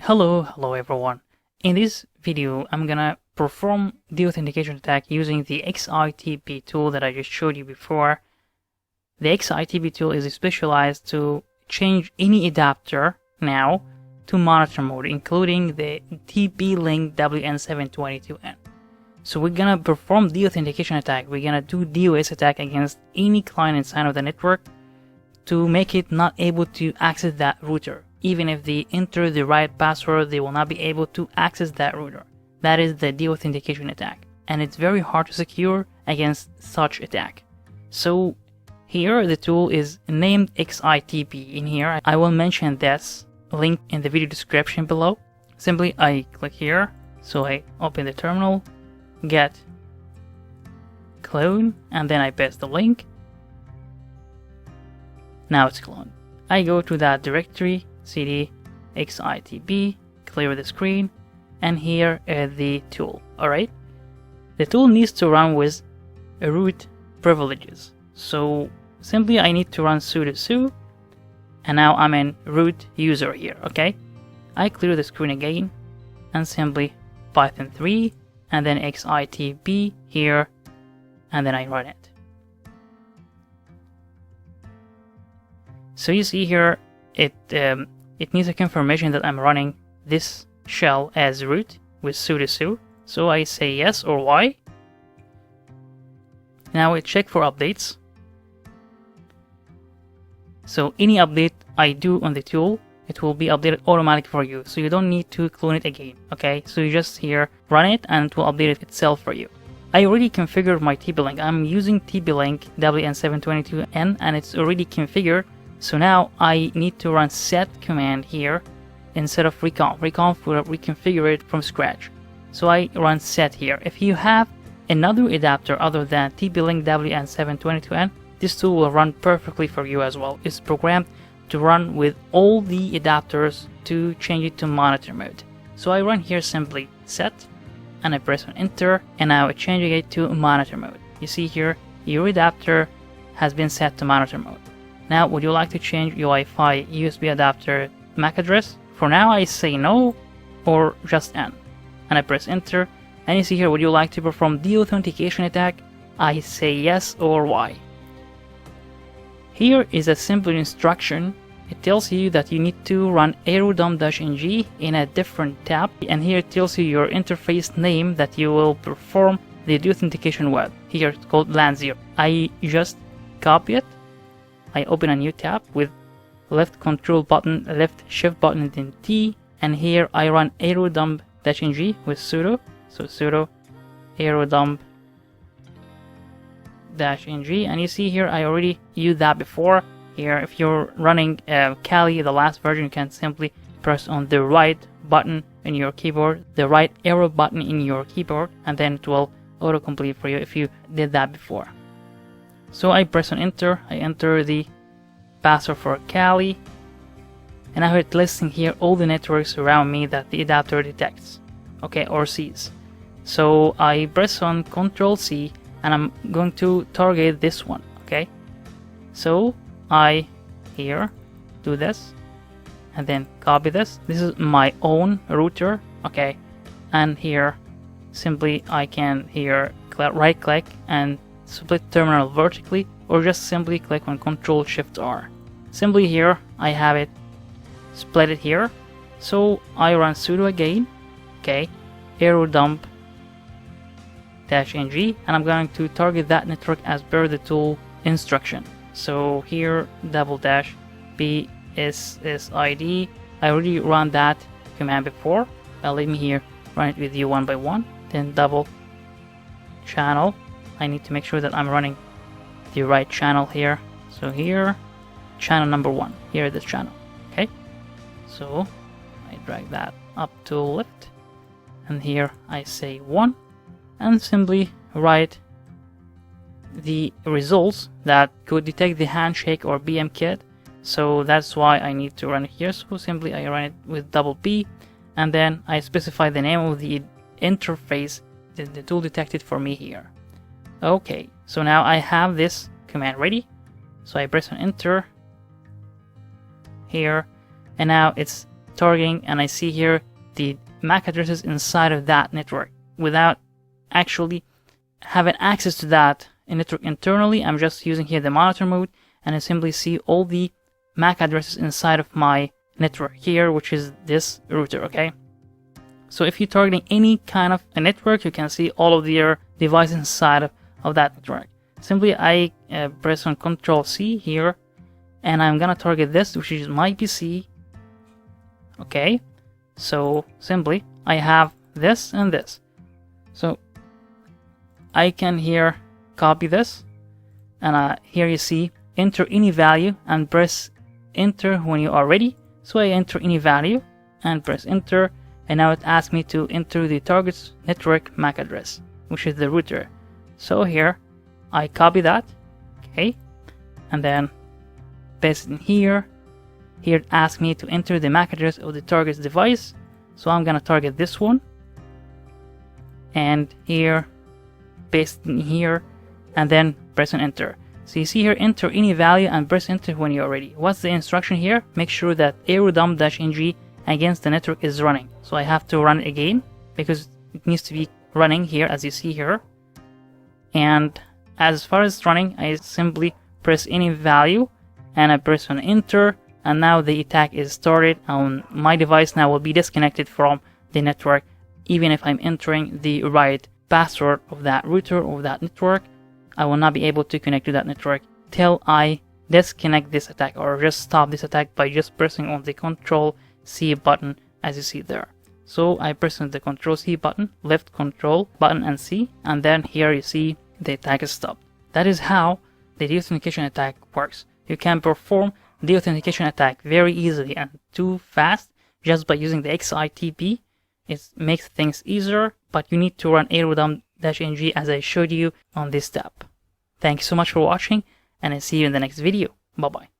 Hello everyone. In this video, I'm gonna perform the authentication attack using the XITP tool that I just showed you before. The XITP tool is specialized to change any adapter now to monitor mode, including the TP-Link WN722N. So we're gonna perform the authentication attack. We're gonna do DOS attack against any client inside of the network to make it not able to access that router. Even if they enter the right password, they will not be able to access that router. That is the deauthentication attack, and it's very hard to secure against such attack. So here the tool is named XITP. In here I will mention this link in the video description below. Simply I click here, so I open the terminal, get clone, and then I paste the link. Now it's cloned. I go to that directory, cd xitp, clear the screen, and here is the tool. Alright, the tool needs to run with root privileges, so simply I need to run sudo su, and now I'm in root user here. Okay, I clear the screen again and simply python 3 and then xitp here, and then I run it. So you see here it needs a confirmation that I'm running this shell as root with sudo su. So I say yes or Y. Now I check for updates. So any update I do on the tool, it will be updated automatically for you. So you don't need to clone it again. Okay, so you just here run it and it will update it itself for you. I already configured my TP-Link. I'm using TP-Link WN722N and it's already configured. So now I need to run set command here instead of reconf. Reconf will reconfigure it from scratch. So I run set here. If you have another adapter other than TP-Link WN722N, this tool will run perfectly for you as well. It's programmed to run with all the adapters to change it to monitor mode. So I run here simply set and I press on enter, and now it's changing it to monitor mode. You see here your adapter has been set to monitor mode. Now, would you like to change your Wi-Fi USB adapter MAC address? For now, I say no or just N. And I press enter. And you see here, would you like to perform the authentication attack? I say yes or Y. Here is a simple instruction. It tells you that you need to run aerodump-ng in a different tab. And here it tells you your interface name that you will perform the deauthentication with. Here it's called LAN 0. I just copy it. I open a new tab with left control button, left shift button, and then T, and here I run aerodump-ng with sudo. So sudo aerodump-ng, and you see here I already used that before. Here, if you're running Kali, the last version, you can simply press on the right button in your keyboard, the right arrow button in your keyboard, and then it will autocomplete for you if you did that before. So I press on enter, I enter the password for Kali, and now it's listing here all the networks around me that the adapter detects, okay, or sees. So I press on Ctrl C and I'm going to target this one, okay. So I here do this and then copy this. This is my own router, okay, and here simply I can here right click and split terminal vertically, or just simply click on Ctrl Shift R. Simply here I have it split it here. So I run sudo again, okay, aerodump-ng, and I'm going to target that network as per the tool instruction. So here /bssid, I already run that command before, but let me here run it with you one by one. Then double channel, I need to make sure that I'm running the right channel here. So here, channel number 1, here this channel, okay. So I drag that up to left, and here I say 1, and simply write the results that could detect the handshake or BM kit. So that's why I need to run it here. So simply I run it with $B, and then I specify the name of the interface that the tool detected for me here. Okay, so now I have this command ready. So I press on enter here, and now it's targeting and I see here the MAC addresses inside of that network without actually having access to that network internally. I'm just using here the monitor mode, and I simply see all the MAC addresses inside of my network here, which is this router. Okay, so if you're targeting any kind of a network, you can see all of your devices inside of that network. Simply I press on Control C here, and I'm gonna target this, which is my PC. Okay, so simply I have this and this, so I can here copy this, and here you see enter any value and press enter when you are ready. So I enter any value and press enter, and now it asks me to enter the target's network MAC address, which is the router. So here I copy that, okay, and then paste it in here. Here it asks me to enter the MAC address of the target's device, so I'm gonna target this one, and here paste it in here, and then press on enter. So you see here, enter any value and press enter when you're ready. What's the instruction here? Make sure that aerodump-ng against the network is running. So I have to run it again because it needs to be running here, as you see here. And as far as running, I simply press any value and I press on enter, and now the attack is started. My device now will be disconnected from the network, even if I'm entering the right password of that router or that network. I will not be able to connect to that network till I disconnect this attack, or just stop this attack by just pressing on the Control C button, as you see there. So I press on the Control C button, left Control button and C, and then here you see the attack is stopped. That is how the deauthentication attack works. You can perform the authentication attack very easily and too fast just by using the XITP. It makes things easier, but you need to run aerodump-ng as I showed you on this step. Thank you so much for watching, and I'll see you in the next video. Bye bye.